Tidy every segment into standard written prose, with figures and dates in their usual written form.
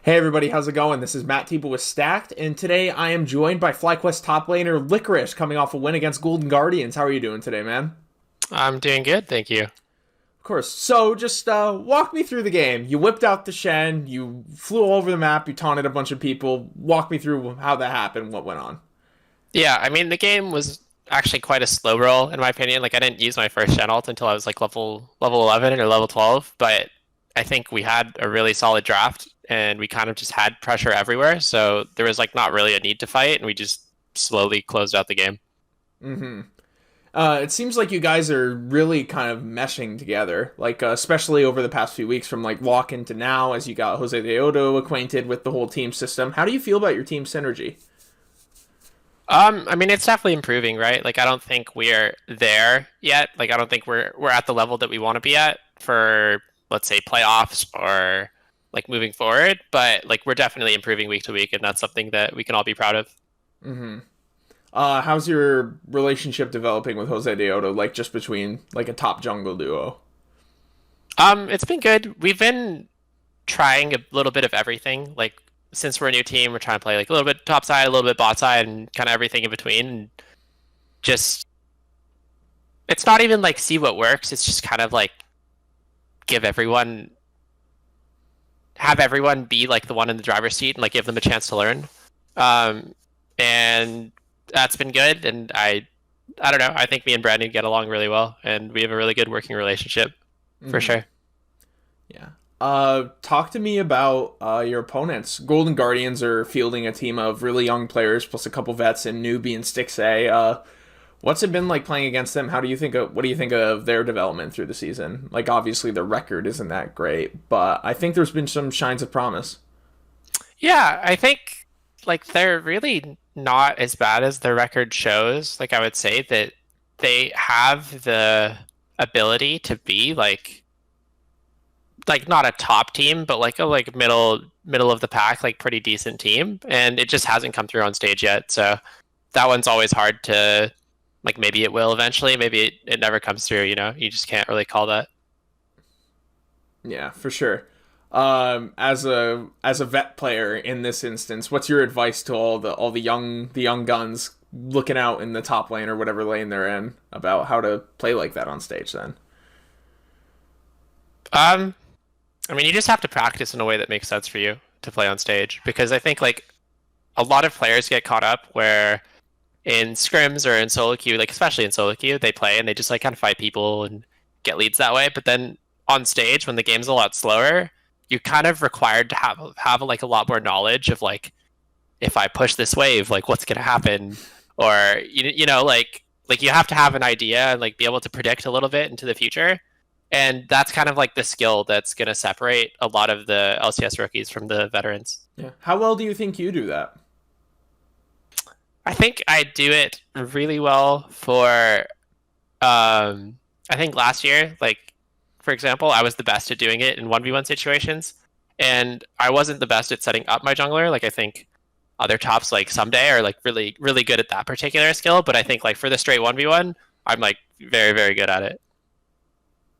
Hey everybody, how's it going? This is Matt Tebow with Stacked, and today I am joined by FlyQuest top laner Licorice coming off a win against Golden Guardians. How are you doing today, man? I'm doing good, thank you. Of course. So just walk me through the game. You whipped out the Shen, you flew all over the map, you taunted a bunch of people. Walk me through how that happened, what went on. Yeah, I mean the game was actually quite a slow roll in my opinion. Like I didn't use my first Shen ult until I was like level 11 or level 12, but I think we had a really solid draft and we kind of just had pressure everywhere, so there was like not really a need to fight and we just slowly closed out the game. Mm-hmm. It seems like you guys are really kind of meshing together, like especially over the past few weeks from like walk into now as you got Jose Deodo acquainted with the whole team system. How do you feel about your team synergy? I mean it's definitely improving, right? Like I don't think we're there yet. Like I don't think we're at the level that we want to be at for let's say playoffs or like moving forward, but like we're definitely improving week to week and that's something that we can all be proud of. Mm-hmm. How's your relationship developing with Jose Deodo, like just between like a top jungle duo? It's been good. We've been trying a little bit of everything. Like since we're a new team, we're trying to play like a little bit top side, a little bit bot side, and kind of everything in between. And just it's not even like see what works. It's just kind of like give everyone have everyone be like the one in the driver's seat and like give them a chance to learn. Um, and that's been good. And I don't know. I think me and Brandon get along really well, and we have a really good working relationship for Mm-hmm. sure. Yeah. Talk to me about your opponents. Golden Guardians are fielding a team of really young players plus a couple vets and newbie and Stixay. What's it been like playing against them? What do you think of their development through the season? Like obviously their record isn't that great, but I think there's been some shines of promise. Yeah, I think like they're really not as bad as their record shows. Like I would say that they have the ability to be like not a top team, but like a like middle of the pack, like pretty decent team, and it just hasn't come through on stage yet. So that one's always hard to like maybe it will eventually, maybe it never comes through, you know. You just can't really call that. Yeah, for sure. As a vet player in this instance, what's your advice to all the young guns looking out in the top lane or whatever lane they're in about how to play like that on stage? Then. Um I mean you just have to practice in a way that makes sense for you to play on stage because I think like a lot of players get caught up where in scrims or in solo queue, like especially in solo queue, they play and they just like kind of fight people and get leads that way. But then on stage, when the game's a lot slower, you're kind of required to have like a lot more knowledge of like if I push this wave, like what's gonna happen, or you know like you have to have an idea and like be able to predict a little bit into the future. And that's kind of like the skill that's gonna separate a lot of the LCS rookies from the veterans. Yeah. How well do you think you do that? I think I do it really well for I think last year, like for example, I was the best at doing it in 1v1 situations, and I wasn't the best at setting up my jungler. Like I think other tops like someday are like really really good at that particular skill, but I think like for the straight 1v1, I'm like very very good at it.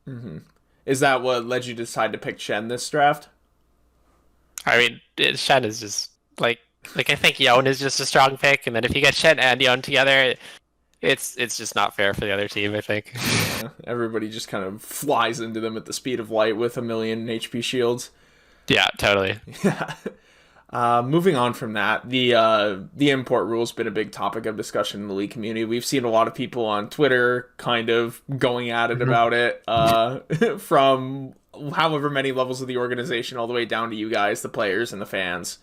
Mm-hmm. Is that what led you to decide to pick Shen this draft? I mean, Shen is just like I think Yone is just a strong pick, and then if you get Shen and Yone together, it's just not fair for the other team, I think. Yeah, everybody just kind of flies into them at the speed of light with a million HP shields. Yeah, totally. Yeah. Moving on from that, the import rule's been a big topic of discussion in the league community. We've seen a lot of people on Twitter kind of going at it Mhm. about it, from however many levels of the organization all the way down to you guys, the players and the fans.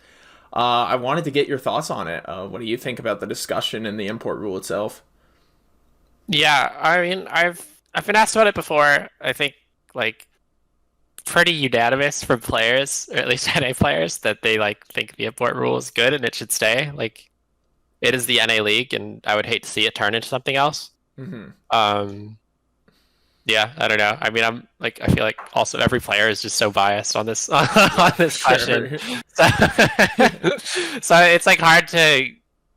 I wanted to get your thoughts on it. What do you think about the discussion and the import rule itself? Yeah, I mean, I've been asked about it before. I think like pretty unanimous from players, or at least NA players, that they like think the import rule is good and it should stay. Like it is the NA league, and I would hate to see it turn into something else. Hmm. Um, yeah, I don't know. I mean, I'm like I feel like also every player is just so biased on this on Yeah, for this question. sure. So, so it's like hard to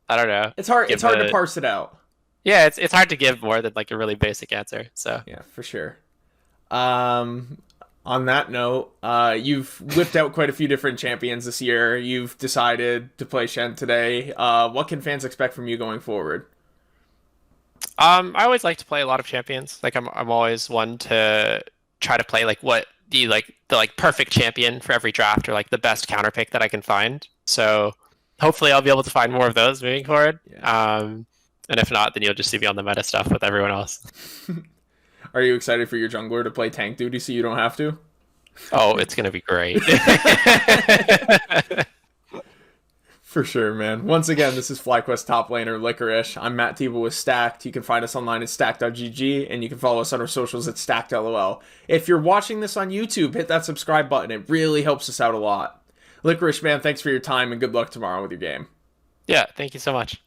I don't know It's hard. It's give hard to a parse it out. yeah it's hard to give more than like a really basic answer. So Yeah, for sure. Um, On that note, you've whipped out quite a few different champions this year. You've decided to play Shen today. What can fans expect from you going forward? I always like to play a lot of champions. Like I'm always one to try to play like what the like perfect champion for every draft or like the best counter pick that I can find. So hopefully I'll be able to find more of those moving forward. Yeah. And if not, then you'll just see me on the meta stuff with everyone else. Are you excited for your jungler to play tank duty so you don't have to? Oh, it's gonna be great. For sure, man. Once again, this is FlyQuest top laner Licorice. I'm Matt Tebow with Stacked. You can find us online at stacked.gg, and you can follow us on our socials at StackedLOL. If you're watching this on YouTube, hit that subscribe button. It really helps us out a lot. Licorice, man, thanks for your time, and good luck tomorrow with your game. Yeah, thank you so much.